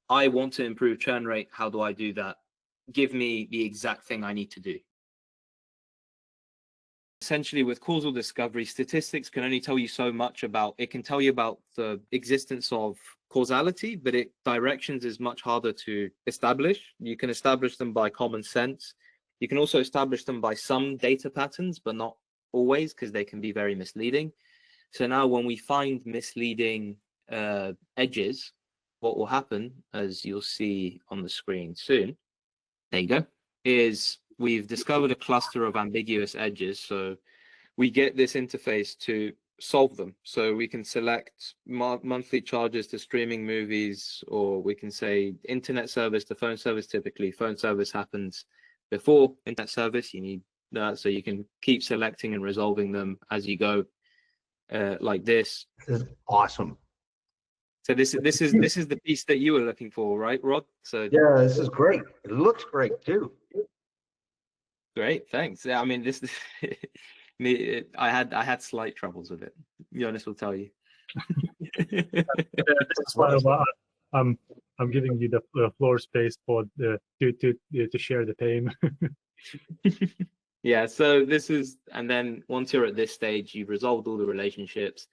I want to improve churn rate. How do I do that? Give me the exact thing I need to do. Essentially, with causal discovery, statistics can only tell you so much about, it can tell you about the existence of causality, but directions is much harder to establish. You can establish them by common sense. You can also establish them by some data patterns, but not always, because they can be very misleading. So now when we find misleading edges, what will happen, as you'll see on the screen soon, there you go, is we've discovered a cluster of ambiguous edges. So we get this interface to solve them. So we can select monthly charges to streaming movies, or we can say internet service to phone service. Typically, phone service happens before internet service. You need that, so you can keep selecting and resolving them as you go, like this. This is awesome. So this is the piece that you were looking for, right, Rod? So yeah, this is great. It looks great too. Great, thanks. Yeah, I mean, this I had slight troubles with it. Jonas will tell you. This is why I'm giving you the floor space for to share the pain. Yeah, so this is, and then once you're at this stage, you've resolved all the relationships,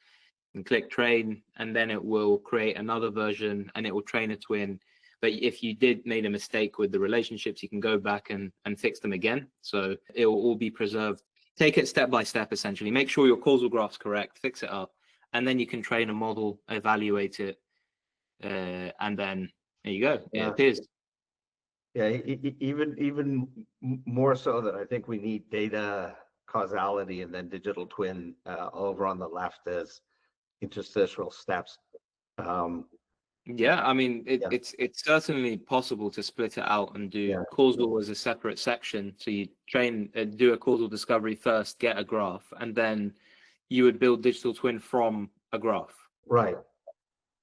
and click train, and then it will create another version and it will train a twin. But if you did made a mistake with the relationships, you can go back and fix them again. So it will all be preserved. Take it step by step, essentially. Make sure your causal graph's correct, fix it up, and then you can train a model, evaluate it, and then there you go. It appears. Yeah, even more so that I think we need data causality and then digital twin over on the left as interstitial steps. Yeah, I mean, it's certainly possible to split it out and do causal as a separate section. So you train, do a causal discovery first, get a graph, and then you would build digital twin from a graph. Right.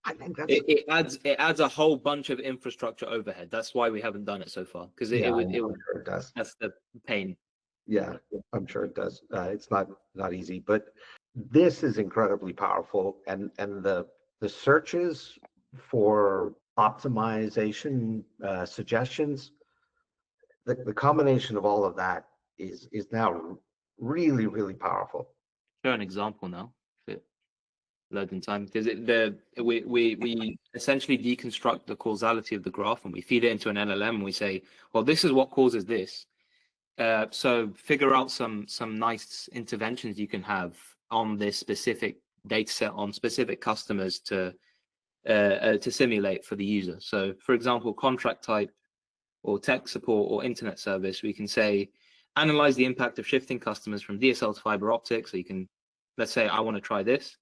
I think that's it adds a whole bunch of infrastructure overhead. That's why we haven't done it so far, because it would sure it does. That's the pain. Yeah, I'm sure it does. It's not easy, but this is incredibly powerful, and the searches for optimization suggestions, the combination of all of that is now really powerful. Show an example now. Loading time, because we essentially deconstruct the causality of the graph and we feed it into an LLM and we say, well, this is what causes this. So figure out some nice interventions you can have on this specific data set on specific customers to simulate for the user. So for example, contract type or tech support or internet service, we can say, analyze the impact of shifting customers from DSL to fiber optic. So you can, let's say I want to try this.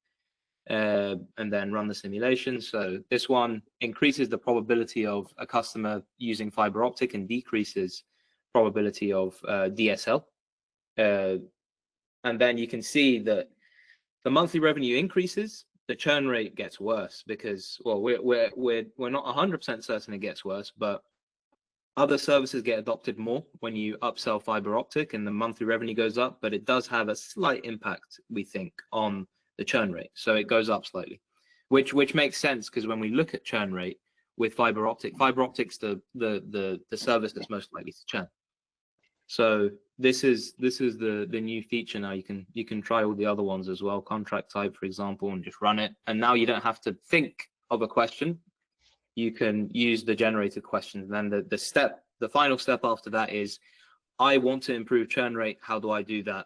And then run the simulation. So this one increases the probability of a customer using fiber optic and decreases probability of DSL. And then you can see that the monthly revenue increases, the churn rate gets worse because, well, we're not 100% certain it gets worse, but other services get adopted more when you upsell fiber optic and the monthly revenue goes up, but it does have a slight impact, we think, on the churn rate. So it goes up slightly, which makes sense because when we look at churn rate with fiber optic's the service that's most likely to churn. So this is the new feature now. You can try all the other ones as well, contract type, for example, and just run it. And now you don't have to think of a question. You can use the generated questions. And then the final step after that is, I want to improve churn rate. How do I do that?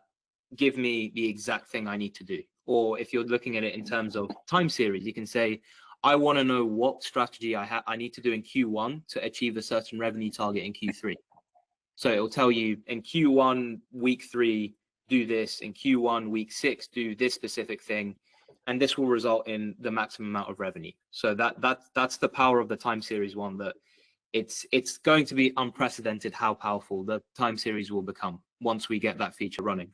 Give me the exact thing I need to do. Or if you're looking at it in terms of time series, you can say, I want to know what strategy I need to do in Q1 to achieve a certain revenue target in Q3. So it'll tell you in Q1 week 3, do this. In Q1 week 6, do this specific thing, and this will result in the maximum amount of revenue. So that's the power of the time series one. That it's going to be unprecedented how powerful the time series will become once we get that feature running.